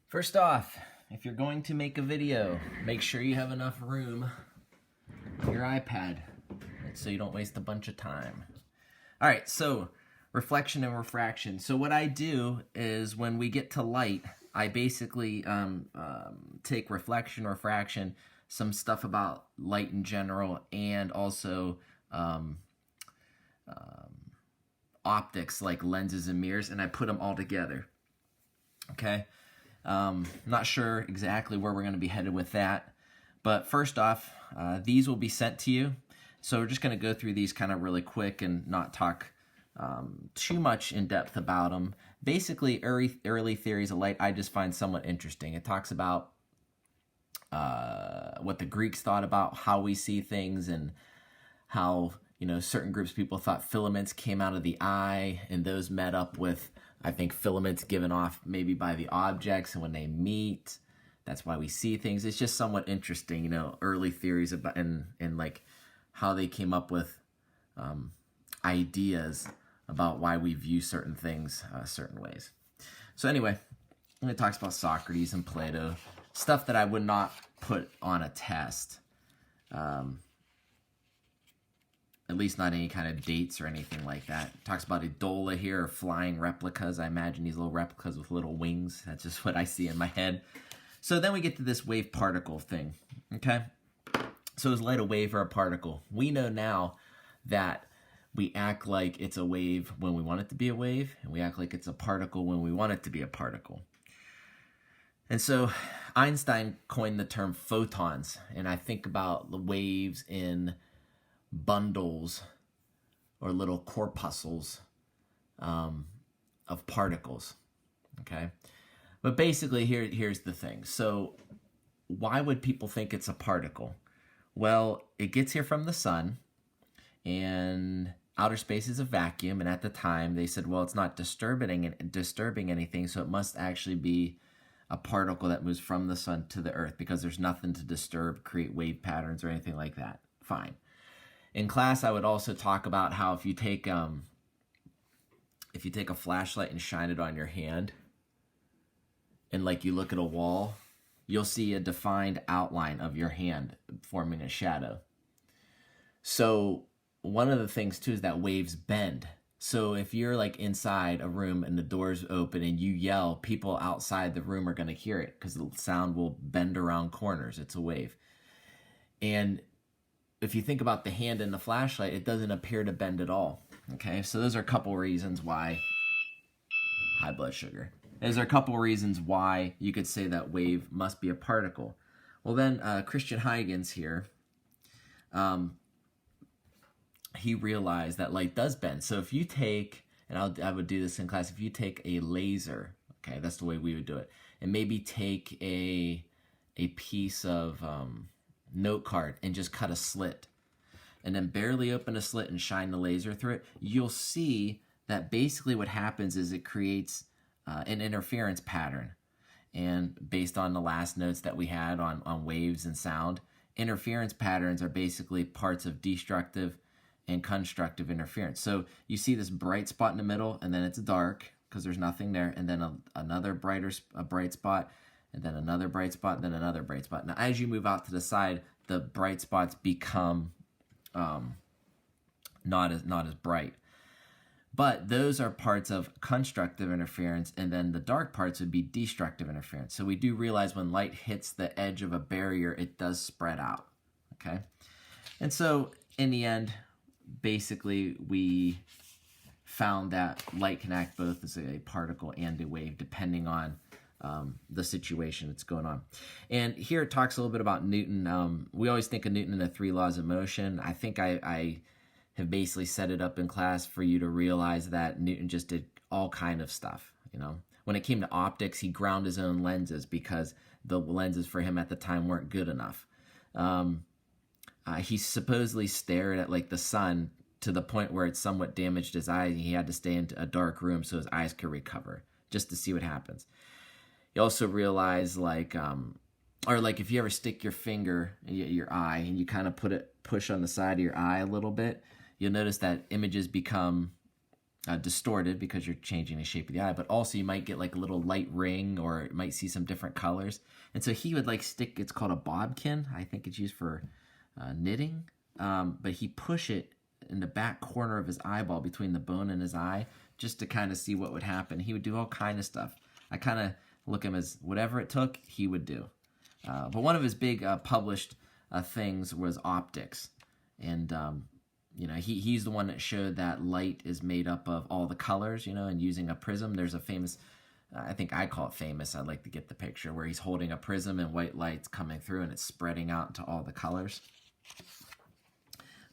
First off, if you're going to make a video, make sure you have enough room on your iPad so you don't waste a bunch of time. All right, so reflection and refraction. So what I do is when we get to light, I basically take reflection, refraction, some stuff about light in general, and also optics like lenses and mirrors, and I put them all together. Okay, not sure exactly where we're going to be headed with that, but first off, these will be sent to you. So we're just going to go through these kind of really quick and not talk too much in depth about them. Basically, early theories of light I just find somewhat interesting. It talks about what the Greeks thought about how we see things, and how, you know, certain groups of people thought filaments came out of the eye, and those met up with, I think, filaments given off maybe by the objects, and when they meet, that's why we see things. It's just somewhat interesting, you know, early theories about and like how they came up with ideas about why we view certain things certain ways. So anyway, it talks about Socrates and Plato, stuff that I would not put on a test. At least not any kind of dates or anything like that. It talks about Idola here, or flying replicas. I imagine these little replicas with little wings. That's just what I see in my head. So then we get to this wave particle thing, okay? So is light a wave or a particle? We know now that we act like it's a wave when we want it to be a wave, and we act like it's a particle when we want it to be a particle. And so Einstein coined the term photons, and I think about the waves in bundles or little corpuscles of particles, okay? But basically here's the thing. So why would people think it's a particle? Well, it gets here from the sun, and outer space is a vacuum, and at the time they said, well, it's not disturbing anything, so it must actually be a particle that moves from the sun to the earth, because there's nothing to disturb, create wave patterns or anything like that. Fine. In class, I would also talk about how if you take a flashlight and shine it on your hand, and like you look at a wall, you'll see a defined outline of your hand forming a shadow. So one of the things too is that waves bend. So if you're like inside a room and the door's open and you yell, people outside the room are going to hear it because the sound will bend around corners. It's a wave. And if you think about the hand and the flashlight, it doesn't appear to bend at all. Okay, so those are a couple reasons why. High blood sugar. Those are a couple reasons why you could say that wave must be a particle. Well, then Christian Huygens here, he realized that light does bend. So if you take, and I would do this in class, if you take a laser, okay, that's the way we would do it, and maybe take a piece of note card and just cut a slit, and then barely open a slit and shine the laser through it, you'll see that basically what happens is it creates an interference pattern. And based on the last notes that we had on waves and sound, interference patterns are basically parts of destructive and constructive interference. So you see this bright spot in the middle, and then it's dark because there's nothing there, and then another bright spot, and then another bright spot, and then another bright spot. Now, as you move out to the side, the bright spots become not as bright. But those are parts of constructive interference, and then the dark parts would be destructive interference. So we do realize when light hits the edge of a barrier, it does spread out, okay? And so in the end, basically, we found that light can act both as a particle and a wave, depending on the situation that's going on. And here it talks a little bit about Newton. We always think of Newton and the 3 laws of motion. I think I have basically set it up in class for you to realize that Newton just did all kind of stuff. You know, when it came to optics, he ground his own lenses because the lenses for him at the time weren't good enough. He supposedly stared at like the sun to the point where it somewhat damaged his eyes, and he had to stay in a dark room so his eyes could recover just to see what happens. You also realize or if you ever stick your finger in your eye and you kind of push on the side of your eye a little bit, you'll notice that images become distorted because you're changing the shape of the eye, but also you might get like a little light ring, or it might see some different colors. And so he would like stick, it's called a bodkin. I think it's used for knitting. But he push it in the back corner of his eyeball between the bone and his eye just to kind of see what would happen. He would do all kind of stuff. I kind of look at him as whatever it took, he would do. But one of his big published things was optics. And you know, he's the one that showed that light is made up of all the colors, you know, and using a prism. There's a famous, I think I call it famous, I'd like to get the picture, where he's holding a prism and white light's coming through and it's spreading out into all the colors.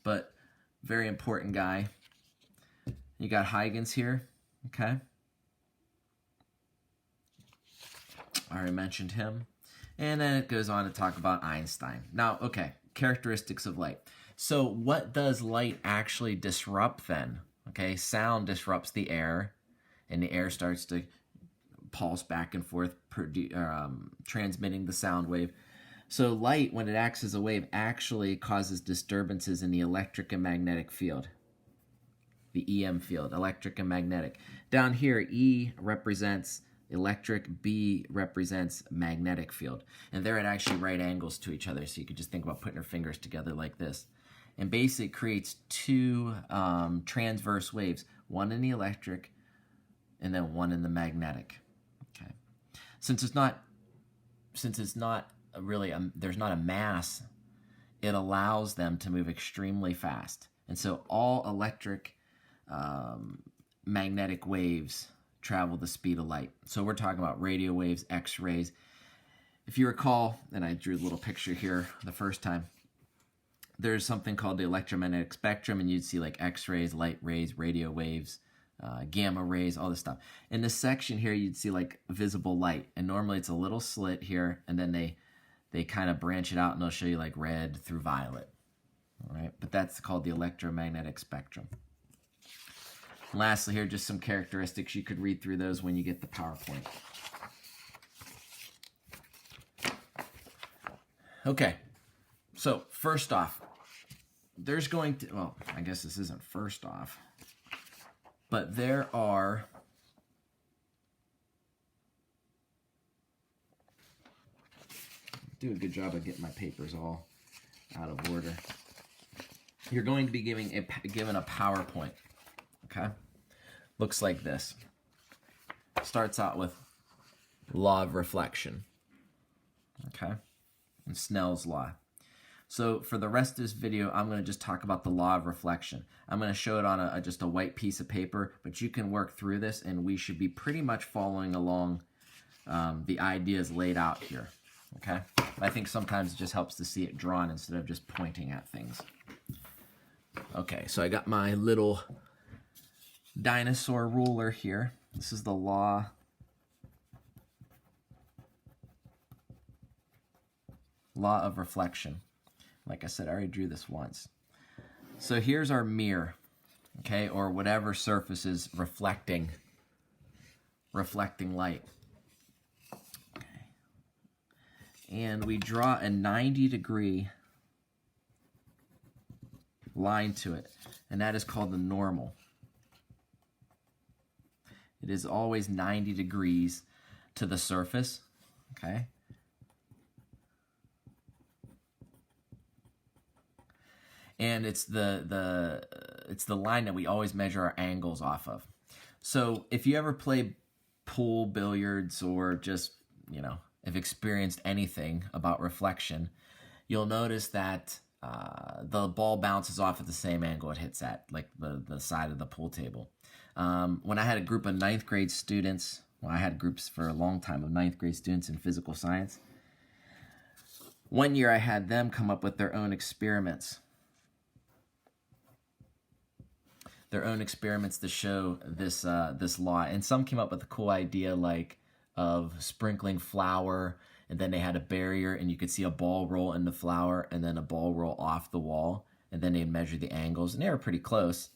But very important guy. You got Huygens here, okay? I already mentioned him. And then it goes on to talk about Einstein. Now, okay, characteristics of light. So what does light actually disrupt then? Okay, sound disrupts the air, and the air starts to pulse back and forth, transmitting the sound wave. So light, when it acts as a wave, actually causes disturbances in the electric and magnetic field. The EM field, electric and magnetic. Down here, E represents electric, B represents magnetic field. And they're at actually right angles to each other, so you could just think about putting your fingers together like this. And basically it creates two transverse waves, one in the electric and then one in the magnetic. Okay. Since it's not really there's not a mass, it allows them to move extremely fast. And so all electric magnetic waves travel the speed of light. So we're talking about radio waves, X-rays. If you recall, and I drew a little picture here the first time, there's something called the electromagnetic spectrum, and you'd see like X-rays, light rays, radio waves, gamma rays, all this stuff. In this section here, you'd see like visible light, and normally it's a little slit here, and then they kind of branch it out, and they'll show you like red through violet. All right, but that's called the electromagnetic spectrum. And lastly here, just some characteristics. You could read through those when you get the PowerPoint. Okay, so first off, there's going to, well, I guess this isn't first off, but there are do a good job of getting my papers all out of order. You're going to be given a PowerPoint, okay? Looks like this. Starts out with law of reflection, okay? And Snell's law. So for the rest of this video, I'm going to just talk about the law of reflection. I'm going to show it on just a white piece of paper, but you can work through this, and we should be pretty much following along the ideas laid out here, okay? I think sometimes it just helps to see it drawn instead of just pointing at things. Okay, so I got my little dinosaur ruler here. This is the law of reflection. Like I said, I already drew this once. So here's our mirror, okay, or whatever surface is reflecting light. Okay. And we draw a 90-degree line to it, and that is called the normal. It is always 90 degrees to the surface, okay? And it's the line that we always measure our angles off of. So if you ever play pool, billiards, or just, you know, have experienced anything about reflection, you'll notice that the ball bounces off at the same angle it hits at, like the side of the pool table. When I had a group of 9th grade students, well, I had groups for a long time of 9th grade students in physical science. One year I had them come up with their own experiments. To show this this law, and some came up with a cool idea like of sprinkling flour, and then they had a barrier, and you could see a ball roll in the flour, and then a ball roll off the wall, and then they'd measure the angles, and they were pretty close.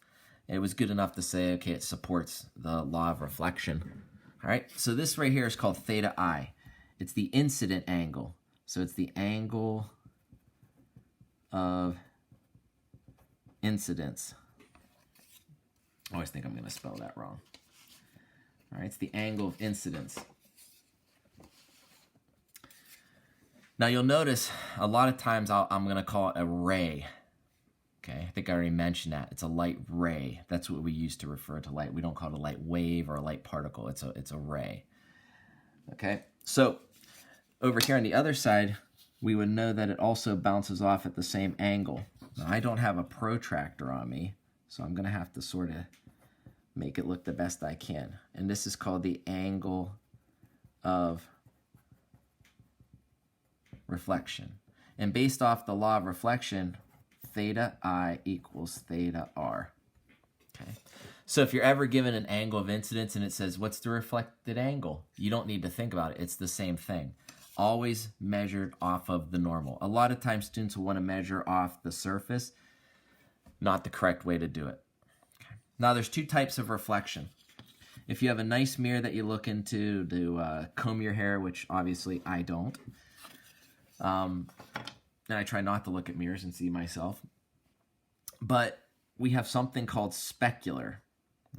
And it was good enough to say, okay, it supports the law of reflection. All right, so this right here is called theta I. It's the incident angle, so it's the angle of incidence. I always think I'm going to spell that wrong. All right, it's the angle of incidence. Now you'll notice a lot of times I'm going to call it a ray. Okay, I think I already mentioned that. It's a light ray. That's what we use to refer to light. We don't call it a light wave or a light particle. It's a ray. Okay, so over here on the other side, we would know that it also bounces off at the same angle. Now, I don't have a protractor on me, so I'm going to have to sort of make it look the best I can. And this is called the angle of reflection. And based off the law of reflection, theta I equals theta R. Okay. So if you're ever given an angle of incidence and it says, what's the reflected angle? You don't need to think about it. It's the same thing. Always measured off of the normal. A lot of times students will want to measure off the surface. Not the correct way to do it. Okay. Now there's two types of reflection. If you have a nice mirror that you look into to comb your hair, which obviously I don't, and I try not to look at mirrors and see myself, but we have something called specular.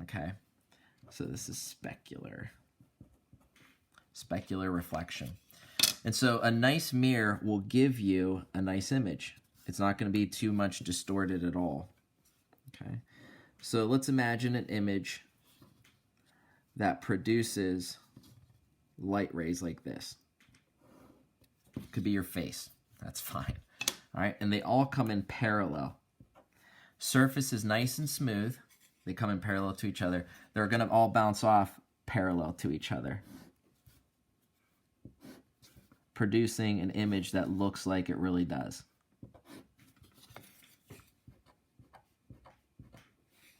Okay, so this is specular reflection. And so a nice mirror will give you a nice image. It's not going to be too much distorted at all. Okay, so let's imagine an image that produces light rays like this. Could be your face. That's fine. All right, and they all come in parallel. Surface is nice and smooth. They come in parallel to each other. They're going to all bounce off parallel to each other, producing an image that looks like it really does.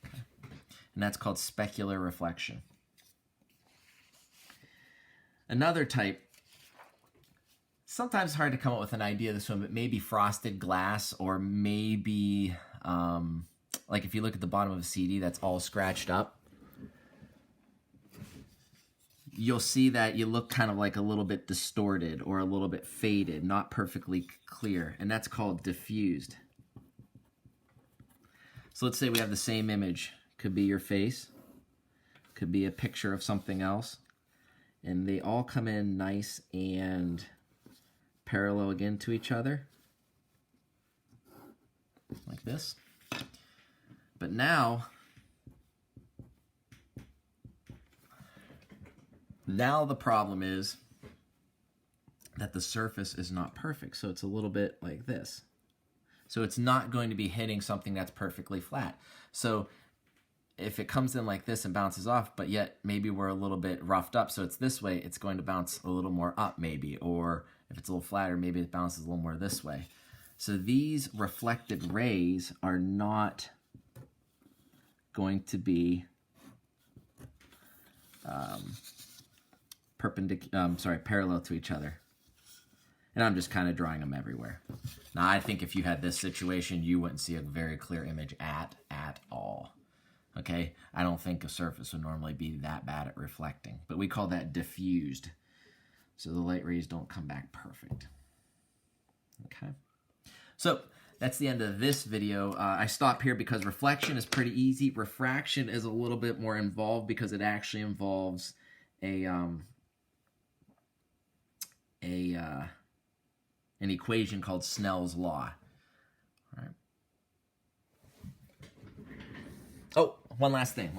Okay. And that's called specular reflection. Another type, sometimes hard to come up with an idea of this one, but maybe frosted glass, or maybe like if you look at the bottom of a CD that's all scratched up, you'll see that you look kind of like a little bit distorted or a little bit faded, not perfectly clear, and that's called diffused. So let's say we have the same image. Could be your face, could be a picture of something else, and they all come in nice and parallel again to each other, like this. But now the problem is that the surface is not perfect, so it's a little bit like this. So it's not going to be hitting something that's perfectly flat. So if it comes in like this and bounces off, but yet maybe we're a little bit roughed up, so it's this way, it's going to bounce a little more up maybe, or if it's a little flatter, maybe it bounces a little more this way. So these reflected rays are not going to be parallel to each other. And I'm just kind of drawing them everywhere. Now, I think if you had this situation, you wouldn't see a very clear image at all. Okay? I don't think a surface would normally be that bad at reflecting, but we call that diffused. So the light rays don't come back perfect. Okay? So that's the end of this video. I stop here because reflection is pretty easy. Refraction is a little bit more involved because it actually involves an equation called Snell's law. All right. Oh, one last thing.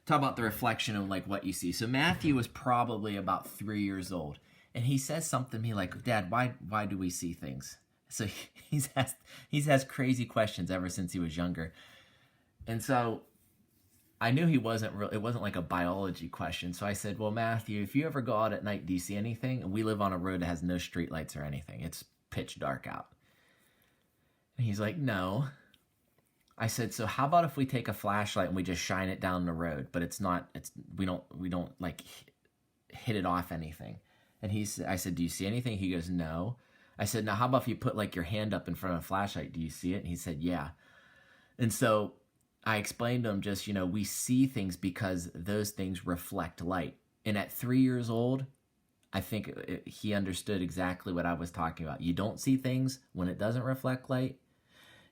Talk about the reflection of like what you see. So Matthew was probably about 3 years old, and he says something to me like, "Dad, why do we see things?" So he's asked crazy questions ever since he was younger, and so I knew it wasn't like a biology question. So I said, "Well, Matthew, if you ever go out at night, do you see anything?" And we live on a road that has no street lights or anything. It's pitch dark out. And he's like, "No." I said, "So how about if we take a flashlight and we just shine it down the road, but we don't like hit it off anything?" And I said, "Do you see anything?" He goes, "No." I said, "Now how about if you put like your hand up in front of a flashlight? Do you see it?" And he said, "Yeah." And so I explained to him just, we see things because those things reflect light. And at 3 years old, I think he understood exactly what I was talking about. You don't see things when it doesn't reflect light.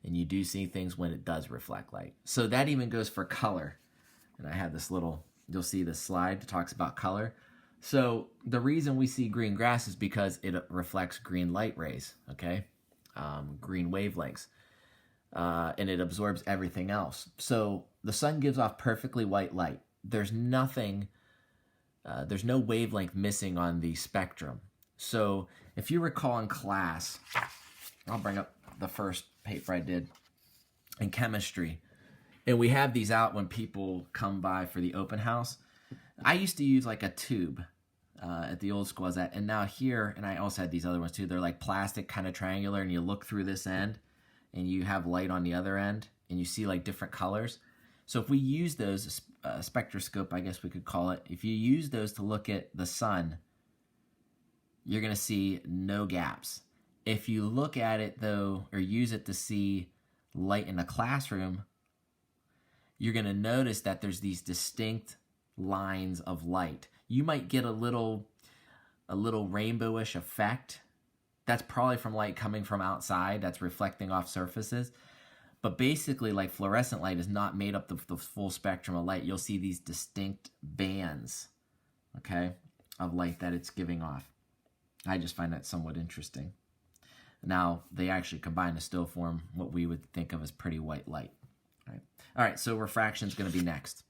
and you do see things when it does reflect light. So that even goes for color. And I have this little, you'll see this slide that talks about color. So the reason we see green grass is because it reflects green light rays, okay? Green wavelengths. And it absorbs everything else. So the sun gives off perfectly white light. There's nothing, there's no wavelength missing on the spectrum. So if you recall in class, I'll bring up the first paper I did in chemistry. And we have these out when people come by for the open house. I used to use like a tube at the old school I was at. And now here, and I also had these other ones too, they're like plastic, kind of triangular, and you look through this end and you have light on the other end and you see like different colors. So if we use those, spectroscope, I guess we could call it, if you use those to look at the sun, you're going to see no gaps. If you look at it though, or use it to see light in a classroom, you're going to notice that there's these distinct lines of light. You might get a little rainbowish effect. That's probably from light coming from outside that's reflecting off surfaces. But basically, like fluorescent light is not made up of the full spectrum of light. You'll see these distinct bands, okay, of light that it's giving off. I just find that somewhat interesting. Now, they actually combine to still form what we would think of as pretty white light. All right, so refraction is going to be next.